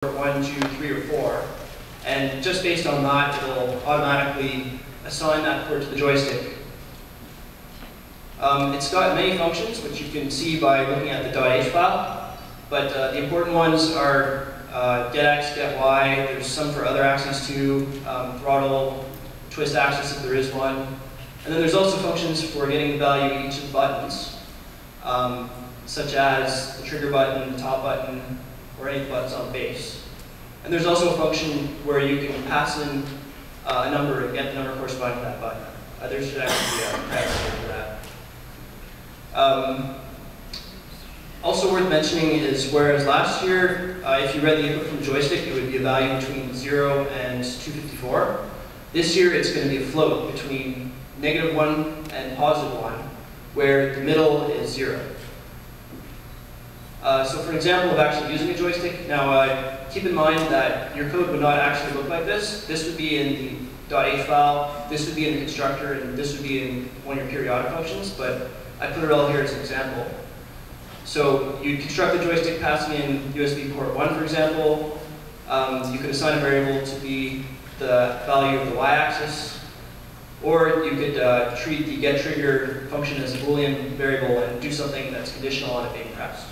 1, 2, 3, or 4. And just based on that, it'll automatically assign that port to the joystick. It's got many functions, which you can see by looking at the .h file. But the important ones are get x, get y. There's some for other axes too, throttle, twist axis if there is one. And then there's also functions for getting the value of each of the buttons, such as the trigger button, the top button, or any buttons on the base. And there's also a function where you can pass in a number and get the number corresponding to that button. There should actually be a parameter for that. Also worth mentioning is, whereas last year, if you read the input from the joystick, it would be a value between 0 and 254. This year, it's going to be a float between -1 and +1, where the middle is 0. So for an example of actually using a joystick, now keep in mind that your code would not actually look like this. This would be in the .h file, this would be in the constructor, and this would be in one of your periodic functions, but I put it all here as an example. So you construct the joystick passing in USB port 1, for example. You could assign a variable to be the value of the y-axis, or you could treat the getTrigger function as a Boolean variable and do something that's conditional on it being pressed.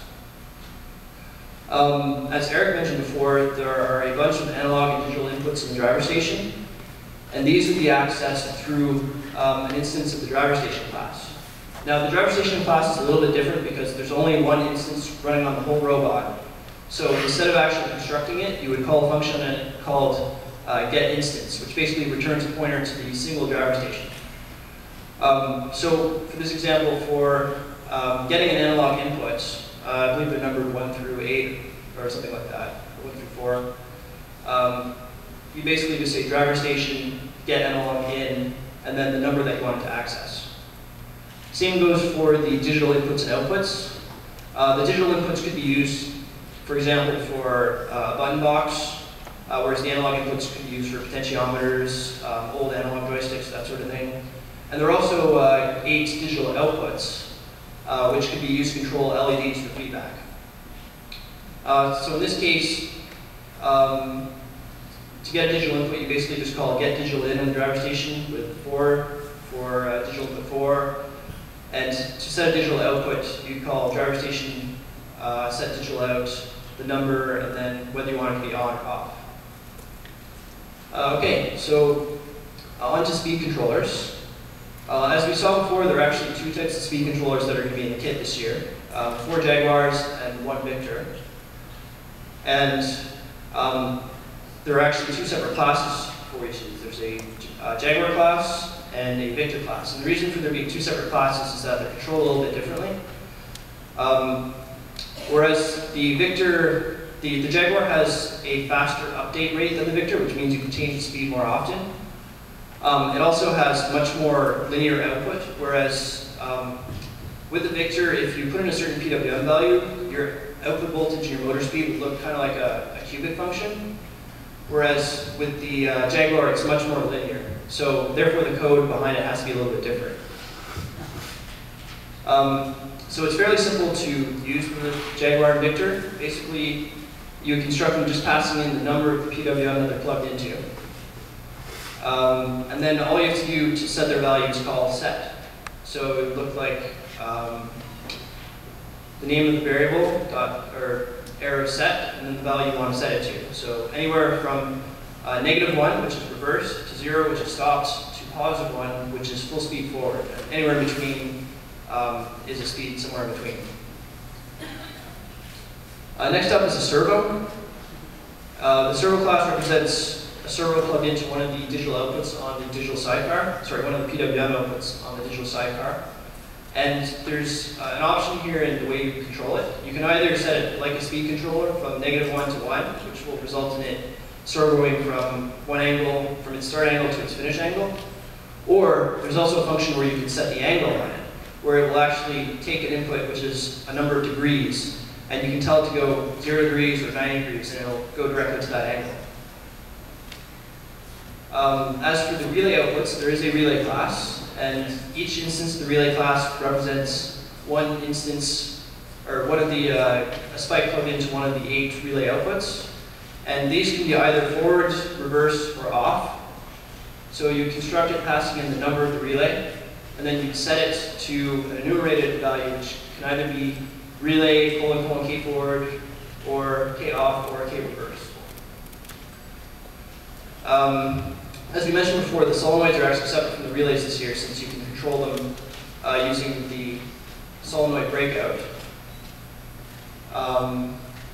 As Eric mentioned before, there are a bunch of analog and digital inputs in the driver station, and these would be accessed through an instance of the driver station class. Now, the driver station class is a little bit different because there's only one instance running on the whole robot. So instead of actually constructing it, you would call a function called getInstance, which basically returns a pointer to the single driver station. So for this example, for getting an analog input, I believe they're numbered 1 through 8 or something like that, 1 through 4. You basically just say driver station, get analog in, and then the number that you want it to access. Same goes for the digital inputs and outputs. The digital inputs could be used, for example, for a button box, whereas the analog inputs could be used for potentiometers, old analog joysticks, that sort of thing. And there are also 8 digital outputs, which could be used to control LEDs for feedback. So in this case, to get a digital input, you basically just call get digital in on the driver station with 4 for digital input 4. And to set a digital output, you call driver station set digital out, the number, and then whether you want it to be on or off. Okay, so on to speed controllers. As we saw before, there are actually 2 types of speed controllers that are going to be in the kit this year. 4 Jaguars and 1 Victor. And there are actually 2 separate classes for each of these. There's a Jaguar class and a Victor class. And the reason for there being 2 separate classes is that they're controlled a little bit differently. Whereas the Victor, the Jaguar has a faster update rate than the Victor, which means you can change the speed more often. It also has much more linear output, whereas with the Victor, if you put in a certain PWM value, your output voltage and your motor speed would look kind of like a cubic function. Whereas with the Jaguar, it's much more linear. So therefore, the code behind it has to be a little bit different. So it's fairly simple to use with the Jaguar and Victor. Basically, you construct them just passing in the number of the PWM that they're plugged into. And then all you have to do to set their value is call set. So it would look like the name of the variable, or arrow set, and then the value you want to set it to. So anywhere from -1, which is reverse, to 0, which is stopped, to +1, which is full speed forward. And anywhere in between is a speed somewhere in between. Next up is a servo. The servo class represents a servo plugged into one of the digital outputs on the digital sidecar. Sorry, one of the PWM outputs on the digital sidecar. And there's an option here in the way you control it. You can either set it like a speed controller from -1 to 1, which will result in it servoing from one angle, from its start angle to its finish angle. Or there's also a function where you can set the angle on it, where it will actually take an input, which is a number of degrees, and you can tell it to go 0 degrees or 90 degrees, and it'll go directly to that angle. As for the relay outputs, there is a relay class, and each instance of the relay class represents one instance, or one of the, a spike plugged into one of the 8 relay outputs. And these can be either forward, reverse, or off. So you construct it passing in the number of the relay, and then you set it to an enumerated value, which can either be relay, : K forward, or K off, or K reverse. As we mentioned before, the solenoids are actually separate from the relays this year, since you can control them using the solenoid breakout.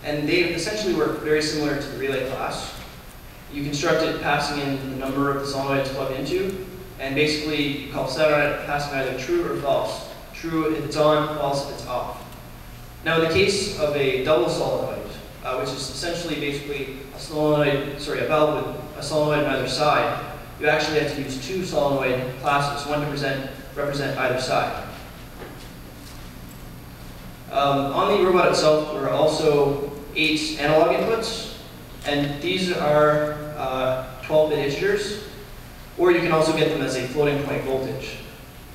And they essentially work very similar to the relay class. You construct it passing in the number of the solenoid to plug into, and basically you call set on it passing either true or false. True if it's on, false if it's off. Now in the case of a double solenoid, which is essentially basically a solenoid, a valve with a solenoid on either side, you actually have to use two solenoid classes, one to represent either side. On the robot itself, there are also 8 analog inputs, and these are 12-bit integers, or you can also get them as a floating point voltage.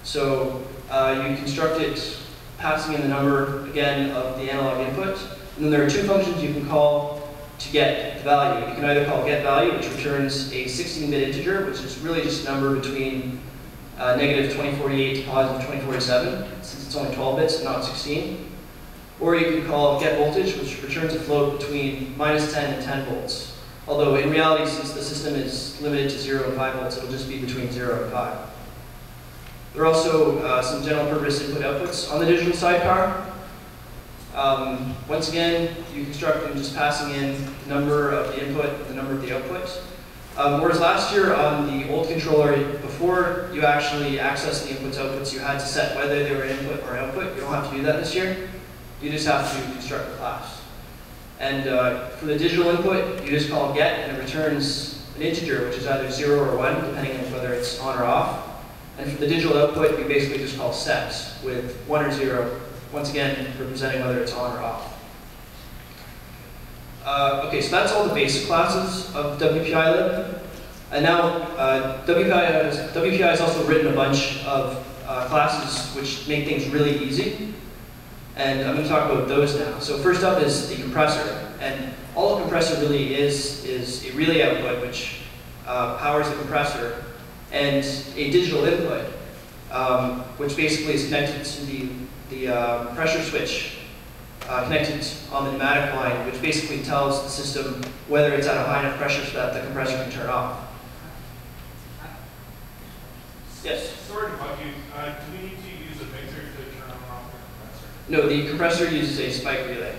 So you construct it passing in the number, again, of the analog input, and then there are 2 functions you can call to get the value. You can either call getValue, which returns a 16-bit integer, which is really just a number between negative 2048 to positive 2047, since it's only 12 bits and not 16. Or you can call getVoltage, which returns a float between -10 and 10 volts. Although in reality, since the system is limited to 0 and 5 volts, it'll just be between 0 and 5. There are also some general purpose input-outputs on the digital sidecar. Once again, you construct them just passing in the number of the input, the number of the output. Whereas last year on the old controller, before you actually access the inputs, outputs, you had to set whether they were input or output. You don't have to do that this year. You just have to construct the class. And for the digital input, you just call get, and it returns an integer, which is either 0 or 1, depending on whether it's on or off. And for the digital output, you basically just call set with 1 or 0, once again, representing whether it's on or off. Okay, so that's all the basic classes of WPI-lib. And now, WPI has also written a bunch of classes which make things really easy. And I'm going to talk about those now. So first up is the compressor. And all a compressor really is a relay output, which powers the compressor, and a digital input, which basically is connected to the pressure switch connected on the pneumatic line, which basically tells the system whether it's at a high enough pressure so that the compressor can turn off. Yes? Sorry to bug you. Do we need to use a mixer to turn on and off the compressor? No, the compressor uses a spike relay.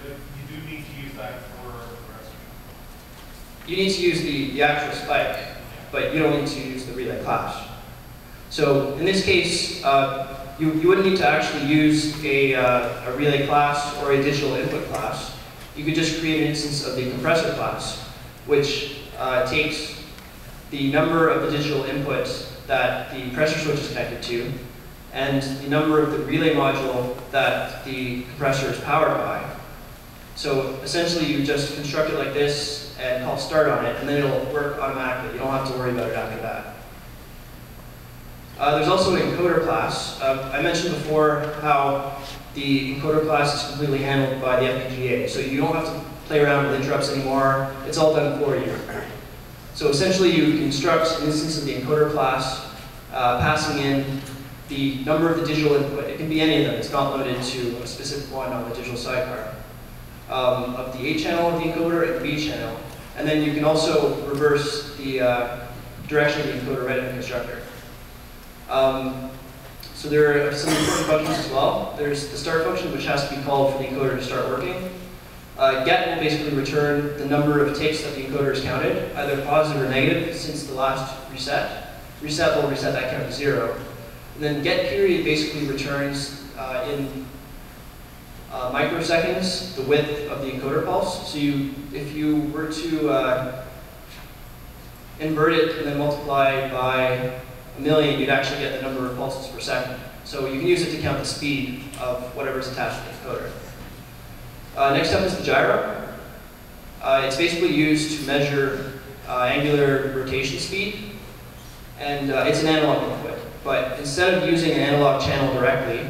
You do need to use that for a compressor. You need to use the actual spike, but you don't need to use the relay class. So in this case, you wouldn't need to actually use a relay class or a digital input class. You could just create an instance of the compressor class, which takes the number of the digital inputs that the pressure switch is connected to, and the number of the relay module that the compressor is powered by. So essentially you just construct it like this and call start on it, and then it'll work automatically. You don't have to worry about it after that. There's also an encoder class. I mentioned before how the encoder class is completely handled by the FPGA, so you don't have to play around with interrupts anymore. It's all done for you. So essentially you construct an instance of the encoder class, passing in the number of the digital input. It can be any of them. It's not limited to a specific one on the digital sidecar. Of the A channel of the encoder and the B channel. And then you can also reverse the direction of the encoder right in the constructor. So there are some important functions as well. There's the start function, which has to be called for the encoder to start working. Get will basically return the number of ticks that the encoder has counted, either positive or negative since the last reset. Reset will reset that count to 0. And then get period basically returns in microseconds the width of the encoder pulse. So if you were to invert it and then multiply by 1,000,000, you'd actually get the number of pulses per second. So you can use it to count the speed of whatever's attached to the encoder. Next up is the gyro. It's basically used to measure angular rotation speed, and it's an analog input. But instead of using an analog channel directly,